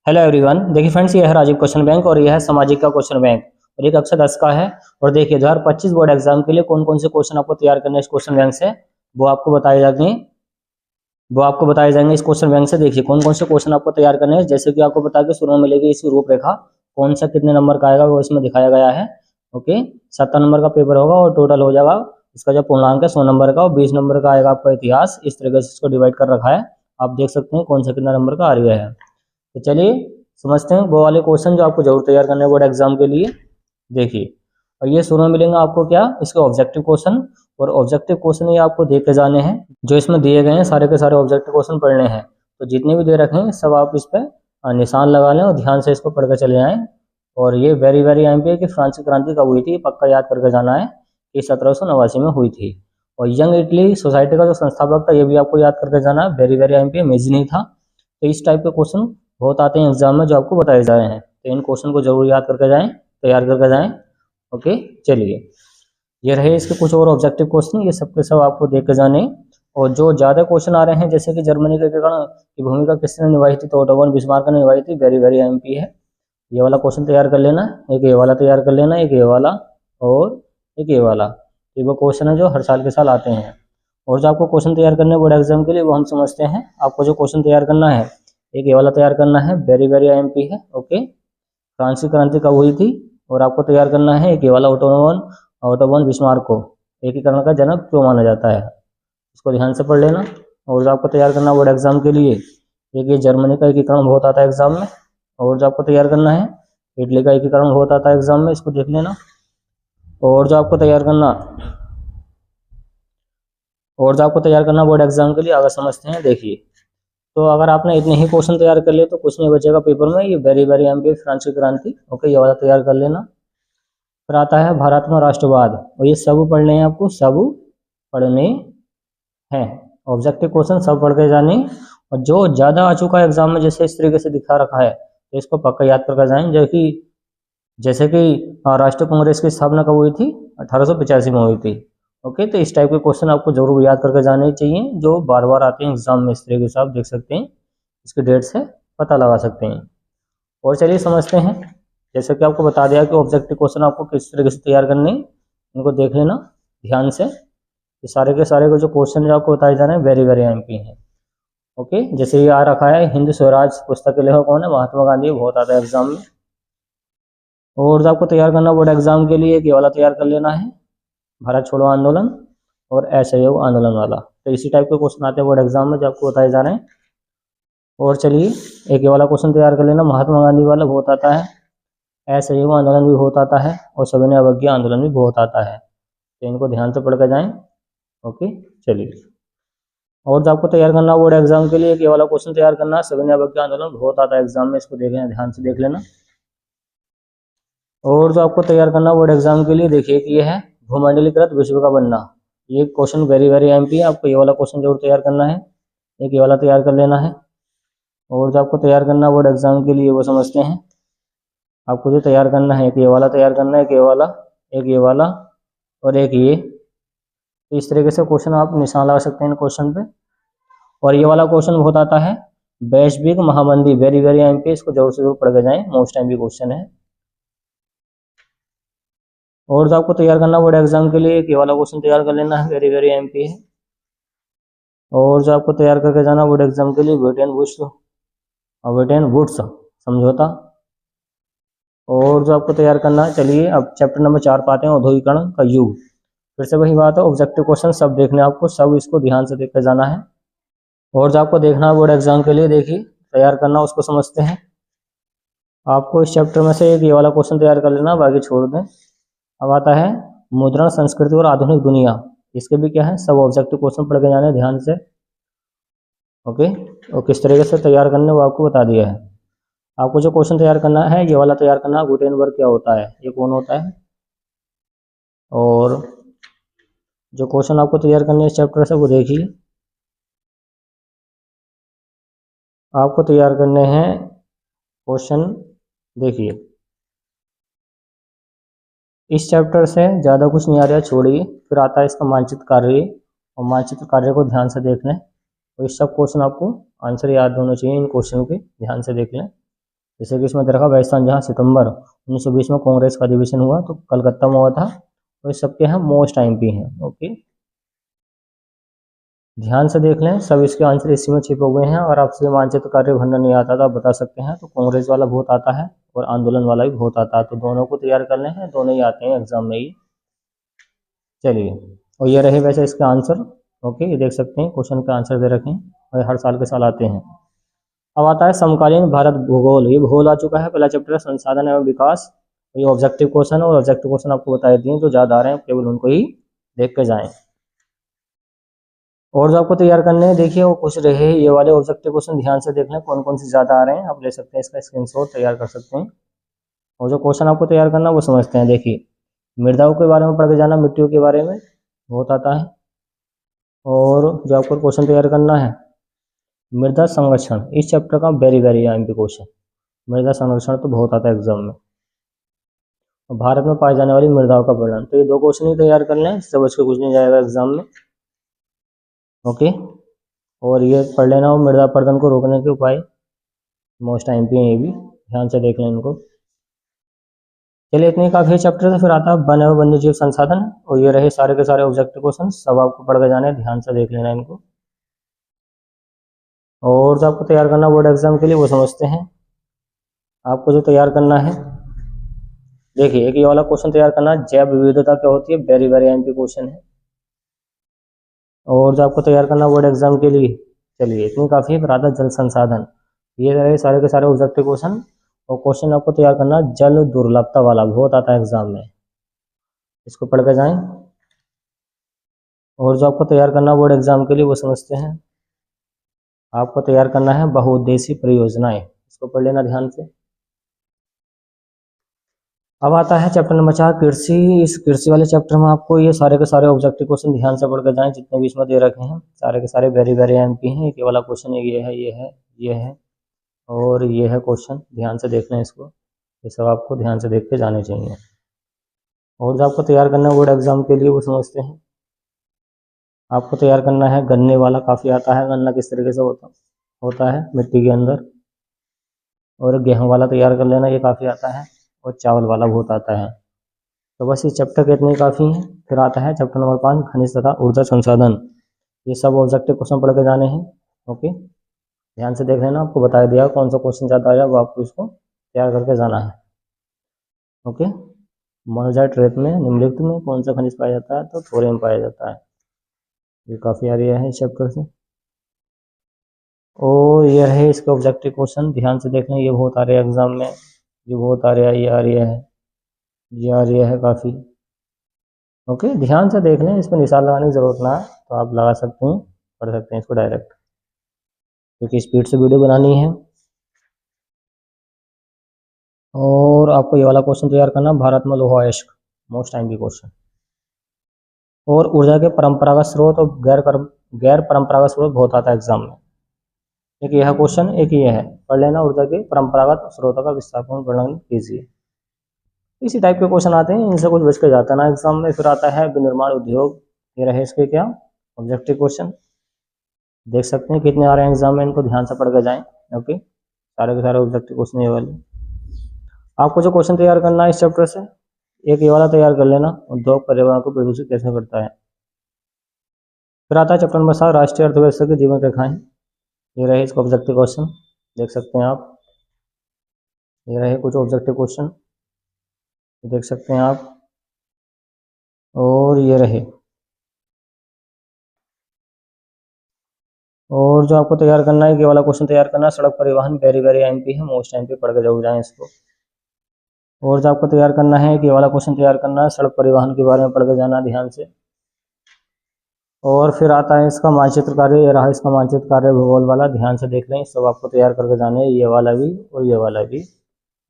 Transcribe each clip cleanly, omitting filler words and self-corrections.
Hello everyone. देखिए friends, ये है राजीव क्वेश्चन बैंक और यह है सामाजिक का क्वेश्चन बैंक और एक कक्षा 10 का है। और देखिए 2025 बोर्ड एग्जाम के लिए कौन कौन से क्वेश्चन आपको तैयार करने हैं इस क्वेश्चन बैंक से वो आपको बताए जाएंगे इस क्वेश्चन बैंक से। देखिए कौन कौन से क्वेश्चन आपको तैयार करने हैं, जैसे कि आपको बता के शुरू में मिलेगी इसकी रूपरेखा, कौन सा कितने नंबर का आएगा वो इसमें दिखाया गया है। ओके, 70 नंबर का पेपर होगा और टोटल हो जाएगा इसका जो पूर्णांक है 100 नंबर का, और 20 नंबर का आएगा आपका इतिहास। इस तरीके से इसको डिवाइड कर रखा है, आप देख सकते हैं कौन सा कितना नंबर का आ रहा है। तो चलिए समझते हैं वो वाले क्वेश्चन जो आपको जरूर तैयार करने हैं बोर्ड एग्जाम के लिए। देखिए, और ये शुरू में मिलेंगे आपको क्या, इसके ऑब्जेक्टिव क्वेश्चन। और ऑब्जेक्टिव क्वेश्चन ये आपको दे के जाने हैं, जो इसमें दिए गए हैं सारे के सारे ऑब्जेक्टिव क्वेश्चन पढ़ने हैं। तो जितने भी दे रखे हैं सब आप इस पर निशान लगा लें और ध्यान से इसको पढ़ कर चले जाएं। और ये वेरी वेरी अहम है कि फ्रांसीसी क्रांति कब हुई थी, पक्का याद करके जाना है कि 1789 में हुई थी। और यंग इटली सोसाइटी का जो संस्थापक था ये भी आपको याद करके जाना है, वेरी वेरी अहम है, मेजनी था। तो इस टाइप के क्वेश्चन बहुत आते हैं एग्जाम में जो आपको बताए जा रहे हैं, तो इन क्वेश्चन को जरूर याद करके जाएं, तैयार करके जाएं। ओके, चलिए ये रहे इसके कुछ और ऑब्जेक्टिव क्वेश्चन, ये सब के सब आपको देख के जाने। और जो ज़्यादा क्वेश्चन आ रहे हैं, जैसे कि जर्मनी के विकर्ण की भूमिका किसने निभाई थी, तो ओटो वन बिस्मार्क ने निभाई थी, वेरी वेरी एमपी है। ये वाला क्वेश्चन तैयार कर लेना, एक ये वाला तैयार कर लेना, एक ये वाला और एक ये वाला। ये वो क्वेश्चन है जो हर साल के साल आते हैं। और जो आपको क्वेश्चन तैयार करने बोर्ड एग्जाम के लिए वो हम समझते हैं। आपको जो क्वेश्चन तैयार करना है, एक ये वाला तैयार करना है, वेरी वेरी एमपी है। ओके, फ्रांसीसी क्रांति कब हुई थी, और आपको तैयार करना है एक ये वाला ओटो वन बिस्मार्क को एकीकरण का जनक क्यों माना जाता है, इसको ध्यान से पढ़ लेना। और जो आपको तैयार करना बोर्ड एग्जाम के लिए, एक ये जर्मनी का एकीकरण बहुत आता है एग्जाम में। और जो आपको तैयार करना है इटली का एकीकरण बहुत आता है एग्जाम में, इसको देख लेना। और जो आपको तैयार करना बोर्ड एग्जाम के लिए अगर समझते हैं, देखिए तो अगर आपने इतने ही क्वेश्चन तैयार कर लिए तो कुछ नहीं बचेगा पेपर में। ये वेरी वेरी एमपी फ्रांसीसी क्रांति, ओके, ये वाला तैयार कर लेना। फिर आता है भारत में राष्ट्रवाद, और ये सब पढ़ने हैं आपको, सब पढ़ने हैं। ऑब्जेक्टिव क्वेश्चन सब पढ़ के जाने। और जो ज़्यादा आ चुका है एग्जाम में, जैसे इस तरीके से दिखा रखा है, तो इसको पक्का याद करके जाएं। जैसे कि राष्ट्रीय कांग्रेस की स्थापना कब हुई थी, 1885 में हुई थी। ओके, तो इस टाइप के क्वेश्चन आपको जरूर याद करके जाने चाहिए, जो बार बार आते हैं एग्जाम में। इस तरीके से आप देख सकते हैं, इसके डेट से पता लगा सकते हैं। और चलिए समझते हैं, जैसे कि आपको बता दिया कि ऑब्जेक्टिव क्वेश्चन आपको किस तरीके से तैयार करने हैं, इनको देख लेना ध्यान से। ये सारे के सारे जो क्वेश्चन जो आपको बताए जा रहे हैं वेरी वेरी एमपी हैं। ओके, जैसे ये आ रखा है, हिंद स्वराज पुस्तक के लेखक कौन है, महात्मा गांधी, बहुत आता है एग्जाम में। और जो आपको तैयार करना बोर्ड एग्जाम के लिए, ये वाला तैयार कर लेना है, भारत छोड़ो आंदोलन और असहयोग आंदोलन वाला। तो इसी टाइप के क्वेश्चन आते हैं बोर्ड एग्जाम में जो आपको बताए जा रहे हैं। और चलिए एक ये वाला क्वेश्चन तैयार कर लेना, महात्मा गांधी वाला बहुत आता है, असहयोग आंदोलन भी बहुत आता है, और सविनय अवज्ञा आंदोलन भी बहुत आता है। तो इनको ध्यान से पढ़ कर जाएं। ओके, चलिए। और जो आपको तैयार करना बोर्ड एग्जाम के लिए, ये वाला क्वेश्चन तैयार करना, सविनय अवज्ञा आंदोलन बहुत आता है एग्जाम में, इसको देख लेना, ध्यान से देख लेना। और जो आपको तैयार करना बोर्ड एग्जाम के लिए, देखिए कि ये है भूमंडलीकृत विश्व का बनना। ये क्वेश्चन वेरी वेरी एमपी है, आपको ये वाला क्वेश्चन जरूर तैयार करना है, एक ये वाला तैयार कर लेना है। और जो आपको तैयार करना बोर्ड एग्जाम के लिए वो समझते हैं, आपको जो तैयार करना है, एक ये वाला तैयार करना है, एक ये वाला, एक ये वाला और एक ये। तो इस तरीके से क्वेश्चन आप निशान लगा सकते हैं इन क्वेश्चन पे। और ये वाला क्वेश्चन बहुत आता है, वैश्विक महामंदी, वेरी वेरी एमपी, इसको जरूर से जरूर पढ़ के जाएं, मोस्ट एमपी क्वेश्चन है। और जो आपको तैयार करना बोर्ड एग्जाम के लिए, ये वाला क्वेश्चन तैयार कर लेना है, वेरी वेरी एमपी है। और जो आपको तैयार करके जाना बोर्ड एग्जाम के लिए, वेटेन वुड्स समझौता। और जो आपको तैयार करना है, चलिए अब चैप्टर नंबर 4 पाते हैं, औद्योगिकरण का युग। फिर से वही बात है, ऑब्जेक्टिव क्वेश्चन सब देखने आपको, सब इसको ध्यान से देख कर जाना है। और जो आपको देखना है बोर्ड एग्जाम के लिए, देखिए तैयार करना, उसको समझते हैं। आपको इस चैप्टर में से एक ये वाला क्वेश्चन तैयार कर लेना, बाकी छोड़ दें। अब आता है मुद्रण संस्कृति और आधुनिक दुनिया, इसके भी क्या है, सब ऑब्जेक्टिव क्वेश्चन पढ़ के जाने ध्यान से। ओके, और किस तरीके से तैयार करने वो आपको बता दिया है। आपको जो क्वेश्चन तैयार करना है, ये वाला तैयार करना, गुटेनबर्ग क्या होता है, ये कौन होता है। और जो क्वेश्चन आपको तैयार करने इस चैप्टर से वो देखिए, आपको तैयार करने हैं क्वेश्चन। देखिए इस चैप्टर से ज़्यादा कुछ नहीं आ रहा, छोड़िए। फिर आता है इसका मानचित्र कार्य, और मानचित्र कार्य को ध्यान से देख लें। तो इस सब क्वेश्चन आपको आंसर याद होना चाहिए, इन क्वेश्चन के ध्यान से देख लें। जैसे कि इसमें दे रखा राजस्थान जहाँ सितंबर 1920 में कांग्रेस का अधिवेशन हुआ तो कलकत्ता में हुआ था, तो ये सबके यहाँ मोस्ट टाइम हैं। ओके, ध्यान से देख लें, सब इसके आंसर इसी में छिपे हुए हैं। और आपसे मानचित्र कार्य भरना नहीं आता तो आप बता सकते हैं, तो कांग्रेस वाला बहुत आता है और आंदोलन वाला भी बहुत आता है, तो दोनों को तैयार कर लें, दोनों ही आते हैं एग्जाम में ही। चलिए, और ये रहे वैसे इसके आंसर। ओके, ये देख सकते हैं क्वेश्चन के आंसर दे रखे हैं और हर साल के साल आते हैं। अब आता है समकालीन भारत भूगोल। ये भूगोल आ चुका है, पहला चैप्टर है संसाधन एवं विकास। ये ऑब्जेक्टिव क्वेश्चन और ऑब्जेक्टिव क्वेश्चन आपको बता दिए, जो ज़्यादा आ रहे हैं केवल उनको ही देख के जाएं। और जो आपको तैयार करने हैं, देखिए वो कुछ रहे ये वाले ऑब्जेक्टिव क्वेश्चन, ध्यान से देख लें कौन कौन से ज़्यादा आ रहे हैं, आप ले सकते हैं इसका स्क्रीनशॉट तैयार कर सकते हैं। और जो क्वेश्चन आपको तैयार करना वो समझते हैं। देखिए, मृदाओं के बारे में पढ़ के जाना, मिट्टियों के बारे में बहुत आता है। और जो आपको क्वेश्चन तैयार करना है, मृदा संरक्षण, इस चैप्टर का वेरी वेरी एमपी क्वेश्चन। मृदा संरक्षण तो बहुत आता है एग्जाम में। और भारत में पाई जाने वाली मृदाओं का वर्णन, तो ये दो क्वेश्चन ही तैयार कर लें, इससे बच के कुछ नहीं जाएगा एग्जाम में। ओके, और ये पढ़ लेना हो मृदा अपरदन को रोकने के उपाय, मोस्ट एमपी हैं ये भी, ध्यान से देख लें इनको। चलिए, इतने काफी चैप्टर से फिर आता है वन एवं वन्य जीव संसाधन, और ये रहे सारे के सारे ऑब्जेक्टिव क्वेश्चन, सब आपको पढ़ के जाने हैं, ध्यान से देख लेना इनको। और जो आपको तैयार करना बोर्ड एग्जाम के लिए वो समझते हैं। आपको जो तैयार करना है, देखिए एक ये वाला क्वेश्चन तैयार करना, जैव विविधता क्या होती है, वेरी वेरी एमपी क्वेश्चन है। और जो आपको तैयार करना बोर्ड एग्जाम के लिए, चलिए इतनी काफ़ी है। फिर आता जल संसाधन, ये रहे सारे के सारे ऑब्जेक्टिव क्वेश्चन। और क्वेश्चन आपको तैयार करना जल दुर्लभता वाला, बहुत आता है एग्जाम में, इसको पढ़ के जाएं। और जो आपको तैयार करना बोर्ड एग्जाम के लिए वो समझते हैं। आपको तैयार करना है बहुउद्देशीय परियोजनाएं, इसको पढ़ लेना ध्यान से। अब आता है चैप्टर नंबर 4 कृषि। इस कृषि वाले चैप्टर में आपको ये सारे के सारे ऑब्जेक्टिव क्वेश्चन ध्यान से पढ़ के जाएं, जितने भी इसमें दे रखे हैं सारे के सारे वेरी वेरी एमपी हैं। एक ये वाला क्वेश्चन है, ये है, ये है, ये है, और ये है क्वेश्चन, ध्यान से देख लें इसको, ये सब आपको ध्यान से देख के जाने चाहिए। और जो आपको तैयार करना है बोर्ड एग्जाम के लिए वो समझते हैं। आपको तैयार करना है गन्ने वाला, काफ़ी आता है, गन्ना किस तरीके से होता है मिट्टी के अंदर। और गेहूँ वाला तैयार कर लेना, ये काफ़ी आता है। और चावल वाला बहुत आता है। तो बस इस चैप्टर के इतने काफ़ी हैं। फिर आता है चैप्टर नंबर 5 खनिज तथा ऊर्जा संसाधन। ये सब ऑब्जेक्टिव क्वेश्चन पढ़ के जाने हैं। ओके, ध्यान से देख लेना, आपको बता दिया कौन सा क्वेश्चन ज़्यादा आया, वो आपको इसको तैयार करके जाना है। ओके, मोनोजाइट रेत में निम्नलिखित में कौन सा खनिज पाया जाता है, तो थोरियम पाया जाता है। ये काफ़ी आ रहा है इस चैप्टर से। और ये है इसके ऑब्जेक्टिव क्वेश्चन, ध्यान से देख लें, ये बहुत आ रहे हैं एग्जाम में, ये बहुत आ रहा है, ये आ रहा है, ये आ रहा है काफ़ी। ओके, ध्यान से देख लें, इस पर निशान लगाने की ज़रूरत ना है, तो आप लगा सकते हैं, पढ़ सकते हैं इसको डायरेक्ट, क्योंकि स्पीड से वीडियो बनानी है। और आपको ये वाला क्वेश्चन तैयार करना, भारत में लोहा अयस्क, मोस्ट टाइम की क्वेश्चन। और ऊर्जा के परंपरागत स्रोत और गैर परंपरागत स्रोत बहुत आता है एग्जाम में। एक यह क्वेश्चन, एक ये है, पढ़ लेना, ऊर्जा के परंपरागत स्रोतों का विस्थापन वर्णन कीजिए। इसी टाइप के क्वेश्चन आते हैं, इनसे कुछ बच के जाता है ना एग्जाम में। फिर आता है विनिर्माण उद्योग, ये रहे इसके क्या ऑब्जेक्टिव क्वेश्चन, देख सकते हैं कितने आ रहे हैं एग्जाम में, इनको ध्यान से पढ़ के जाएं। ओके, सारे के सारे ऑब्जेक्टिव क्वेश्चन ये वाले। आपको जो क्वेश्चन तैयार करना है इस चैप्टर से, एक ये वाला तैयार कर लेना, उद्योग पर्यावरण को प्रदूषित कैसे करता है। फिर आता है चैप्टर नंबर 7 राष्ट्रीय अर्थव्यवस्था की जीवन रेखाएं, ये रहे इसका ऑब्जेक्टिव क्वेश्चन, देख सकते हैं आप। ये रहे कुछ ऑब्जेक्टिव क्वेश्चन, देख सकते हैं आप। और ये रहे, और जो आपको तैयार करना है, ये वाला क्वेश्चन तैयार करना है, सड़क परिवहन, वेरी वेरी एमपी है, मोस्ट एमपी, पढ़ के जरूर जाएं इसको। और जो आपको तैयार करना है, ये वाला क्वेश्चन तैयार करना है, सड़क परिवहन के बारे में पढ़ के जाना ध्यान से। और फिर आता है इसका मानचित्र कार्य, ये रहा इसका मानचित्र कार्य भूगोल वाला, ध्यान से देख लें, सब आपको तैयार करके जाने, ये वाला भी और ये वाला भी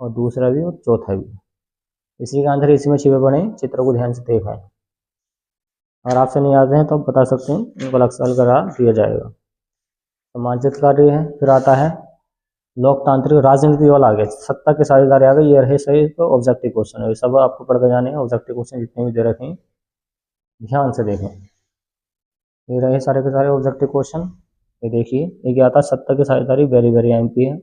और दूसरा भी और चौथा भी। इसी का आंसर इसी में छिपे पड़े, चित्र को ध्यान से देखें। और आपसे नहीं आते हैं तो आप बता सकते हैं, इनको अलग सॉल्व करा दिया जाएगा। तो मानचित्र कार्य है। फिर आता है लोकतांत्रिक राजनीति वाला आ गया, सत्ता के साझेदारी आ गई, ये रहे सही तो ऑब्जेक्टिव क्वेश्चन है, ये सब आपको पढ़ के जाने हैं। ऑब्जेक्टिव क्वेश्चन जितने भी दे रखे हैं ध्यान से देखें, ये रहे सारे के सारे ऑब्जेक्टिव क्वेश्चन। ये देखिए, ये क्या आता है, सत्ता की साझेदारी, वेरी वेरी एमपी है।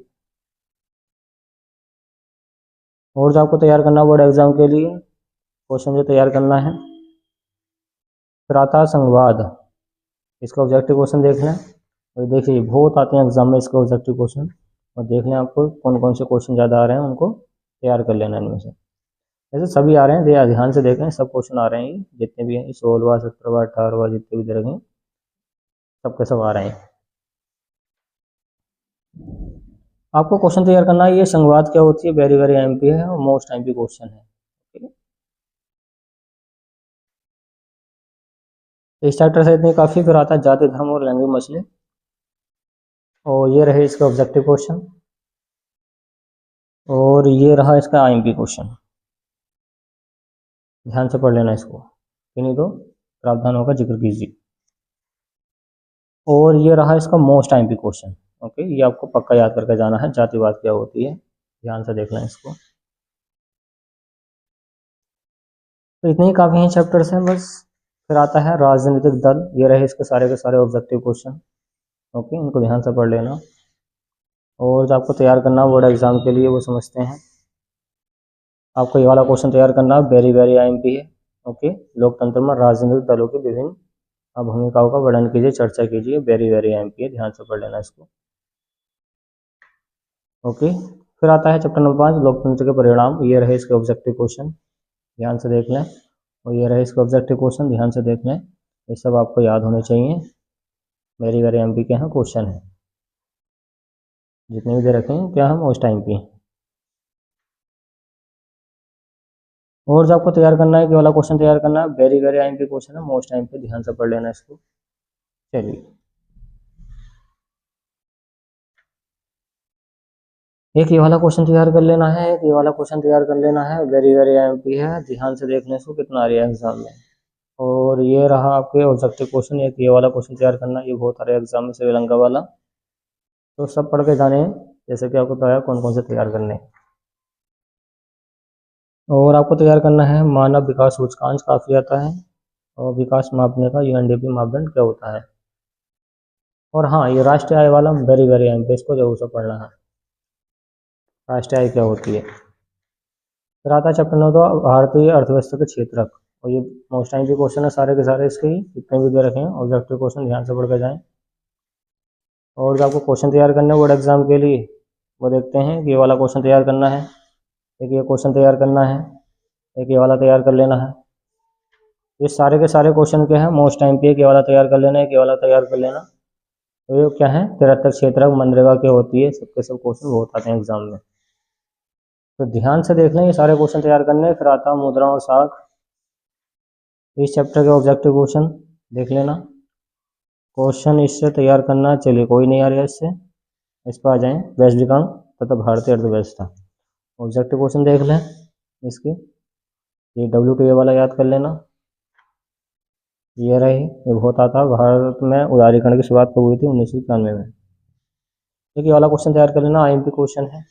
और जो आपको तैयार करना है बोर्ड एग्जाम के लिए क्वेश्चन जो तैयार करना है, फिर आता है संवाद। इसका ऑब्जेक्टिव क्वेश्चन देख लें। और देखिए बहुत आते हैं एग्जाम में इसका ऑब्जेक्टिव क्वेश्चन, और देख लें आपको कौन कौन से क्वेश्चन ज़्यादा आ रहे हैं, उनको तैयार कर लेना इनमें से। ऐसे सभी आ रहे हैं, ध्यान से देखें, सब क्वेश्चन आ रहे हैं, जितने भी हैं 16वां 17वां 18वां जितने भी दे रखे हैं सबके सब आ रहे हैं। आपको क्वेश्चन तैयार करना है, ये संवाद क्या होती है, वेरी वेरी एमपी है और मोस्ट एमपी क्वेश्चन है। इस चैप्टर से इतनी काफ़ी, फिर आता है जाति धर्म और लैंग्वेज मसले, और ये रहे इसका ऑब्जेक्टिव क्वेश्चन, और ये रहा इसका आईएमपी क्वेश्चन। ध्यान से पढ़ लेना इसको, कि नहीं तो प्रावधानों का जिक्र कीजिए। और ये रहा इसका मोस्ट आईएमपी क्वेश्चन। ओके, ये आपको पक्का याद करके जाना है, जातिवाद क्या होती है, ध्यान से देखना इसको। तो इतने ही काफ़ी हैं चैप्टर्स हैं बस। फिर आता है राजनीतिक दल, ये रहे इसके सारे के सारे ऑब्जेक्टिव क्वेश्चन। ओके, इनको ध्यान से पढ़ लेना। और जो आपको तैयार करना बोर्ड एग्जाम के लिए वो समझते हैं। आपको ये वाला क्वेश्चन तैयार करना वेरी वेरी आईएमपी है। ओके, लोकतंत्र में राजनीतिक दलों की विभिन्न भूमिकाओं का वर्णन कीजिए, चर्चा कीजिए, वेरी वेरी आईएमपी है, ध्यान से पढ़ लेना इसको। ओके, फिर आता है चैप्टर नंबर 5 लोकतंत्र के परिणाम, ये रहे इसके ऑब्जेक्टिव क्वेश्चन, ध्यान से देख लें। और ये रहे इसके ऑब्जेक्टिव क्वेश्चन, ध्यान से देख लें, ये सब आपको याद होने चाहिए, वेरी वेरी एमपी के हैं क्वेश्चन है, जितने भी दे रखे हैं क्या हम उस टाइम पे। और जो आपको तैयार करना है कि वाला क्वेश्चन तैयार करना है, वेरी वेरी एमपी क्वेश्चन है, मोस्ट टाइम पे, ध्यान से पढ़ लेना इसको। चलिए, एक ये वाला क्वेश्चन तैयार कर लेना है, एक ये वाला क्वेश्चन तैयार कर लेना है, वेरी वेरी एमपी है, ध्यान से देखने इसको कितना आ रहा है एग्जाम में। और ये रहा आपके ऑब्जेक्टिव क्वेश्चन, एक ये वाला क्वेश्चन तैयार करना, ये बहुत आ रहा है एग्जाम में, श्रीलंका वाला। तो सब पढ़ के जाने, जैसे कि आपको बताया कौन कौन से तैयार करने हैं। और आपको तैयार करना है मानव विकास सूचकांक, काफ़ी आता है, और विकास मापने का यूएनडीपी मापदंड क्या होता है। और हाँ, ये राष्ट्रीय आय वाला वेरी वेरी एम पे, इसको जरूर से पढ़ना है, राष्ट्रीय आय क्या होती है। फिर आता है चैप्टर नंबर 2 भारतीय अर्थव्यवस्था के क्षेत्रक, और ये मोस्ट टाइम के क्वेश्चन है सारे के सारे, इसके ही जितने भी दे रखे हैं ऑब्जेक्टिव क्वेश्चन, ध्यान से पढ़ के जाएं। और जो आपको क्वेश्चन तैयार करना है बोर्ड एग्जाम के लिए, वो देखते हैं कि ये वाला क्वेश्चन तैयार करना है, एक ये क्वेश्चन तैयार करना है, एक ये वाला तैयार कर लेना है। ये सारे के सारे क्वेश्चन के हैं मोस्ट टाइम पे, एक ये वाला तैयार कर लेना है, एक ये वाला तैयार कर लेना। तो ये क्या है, 73 क्षेत्रक मनरेगा क्या होती है, सबके सब क्वेश्चन बहुत आते हैं एग्जाम में, तो ध्यान से देख लें, ये सारे क्वेश्चन तैयार करने। फिर आता है मुद्रा और साख, इस चैप्टर के ऑब्जेक्टिव क्वेश्चन देख लेना, क्वेश्चन इससे तैयार करना। चलिए, कोई नहीं आ रहा है इससे, इस पर आ जाएं, वैश्वीकरण तथा भारतीय अर्थव्यवस्था, ऑब्जेक्टिव क्वेश्चन देख लें इसके। ये WTA वाला याद कर लेना, ये रही, ये बहुत आता है, भारत में उदारीकरण की शुरुआत कब हुई थी, 1991 में। एक ये वाला क्वेश्चन तैयार कर लेना, IMP क्वेश्चन है,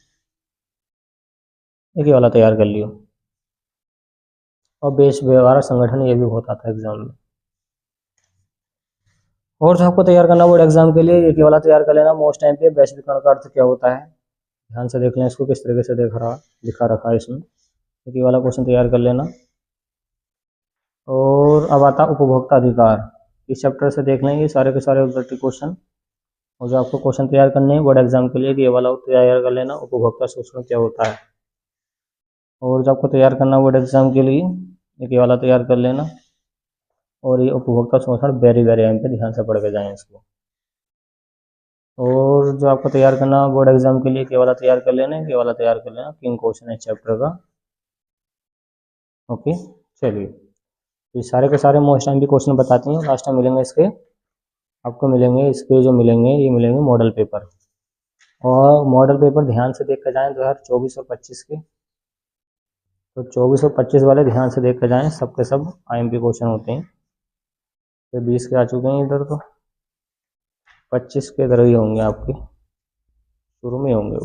एक ये वाला तैयार कर लियो। और बेस व्यवहार संगठन, ये भी बहुत आता है एग्जाम में। और जो आपको तैयार करना बोर्ड एग्जाम के लिए, एक ये वाला तैयार कर लेना, मोस्ट टाइम पे, वैश्वीकरण का अर्थ क्या होता है, ध्यान से देख लें इसको, किस तरीके से दिखा रखा है इसमें, एक ये वाला क्वेश्चन तैयार कर लेना। और अब आता उपभोक्ता अधिकार, इस चैप्टर से देख लें ये सारे के सारे ऑब्जेक्टिव क्वेश्चन। और जो आपको क्वेश्चन तैयार करने हैं बोर्ड एग्जाम के लिए, ये वाला तैयार कर लेना, उपभोक्ता शोषण क्या होता है। और जो आपको तैयार करना बोर्ड एग्जाम के लिए, एक ये वाला तैयार कर लेना। और ये उपभोक्ता शोषण वेरी वेरी एम पे, ध्यान से पढ़ के जाएं इसको। और जो आपको तैयार करना बोर्ड एग्जाम के लिए, ये वाला तैयार कर लेना, ये वाला तैयार कर लेना, 3 क्वेश्चन है चैप्टर का। ओके, चलिए, ये सारे के सारे मोस्ट टाइम भी क्वेश्चन बताती हैं, लास्ट टाइम मिलेंगे इसके, आपको मिलेंगे इसके जो मिलेंगे, ये मिलेंगे मॉडल पेपर। और मॉडल पेपर ध्यान से देख कर जाएँ 2024 और 25 के, तो 24 और 25 वाले ध्यान से देख कर जाएँ, सब के सब IMP क्वेश्चन होते हैं। तो 20 के आ चुके हैं इधर, तो 25 के इधर ही होंगे आपके, शुरू में होंगे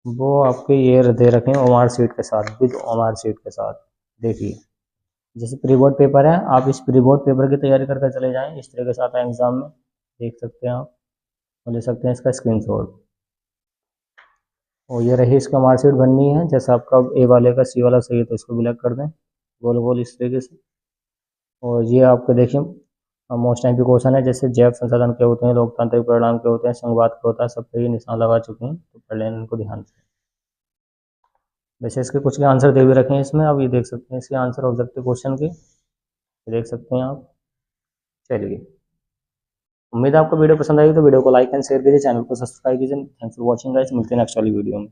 वो आपके ये दे रखे हैं OMR सीट के साथ, विद OMR सीट के साथ। देखिए, जैसे प्री बोर्ड पेपर है, आप इस प्री बोर्ड पेपर की तैयारी करके चले जाएं, इस तरीके से आता है एग्जाम में, देख सकते हैं आप, और ले सकते हैं इसका स्क्रीनशॉट। और ये रही इसका मार्कशीट बननी है। जैसे आपका ए वाले का सी वाला सही है तो इसको ब्लैक कर दें गोल गोल इस तरीके से। और ये आपके देखिए मोस्ट टाइम के क्वेश्चन है, जैसे जैव संसाधन क्या होते हैं, लोकतांत्रिक परिणाम क्या होते हैं, संघवाद क्या होता है, सब पे ये निशान लगा चुके हैं, तो पढ़ लेना इनको ध्यान से। वैसे इसके कुछ के आंसर दे भी रखे हैं इसमें, आप ये देख सकते हैं इसके आंसर ऑब्जेक्टिव क्वेश्चन के, ये देख सकते हैं आप। चलिए, उम्मीद है आपको वीडियो पसंद आई, तो वीडियो को लाइक एंड शेयर कीजिए, चैनल को सब्सक्राइब कीजिए। थैंक्स फॉर वॉचिंग गाइस, मिलते हैं नेक्स्ट वाली वीडियो में।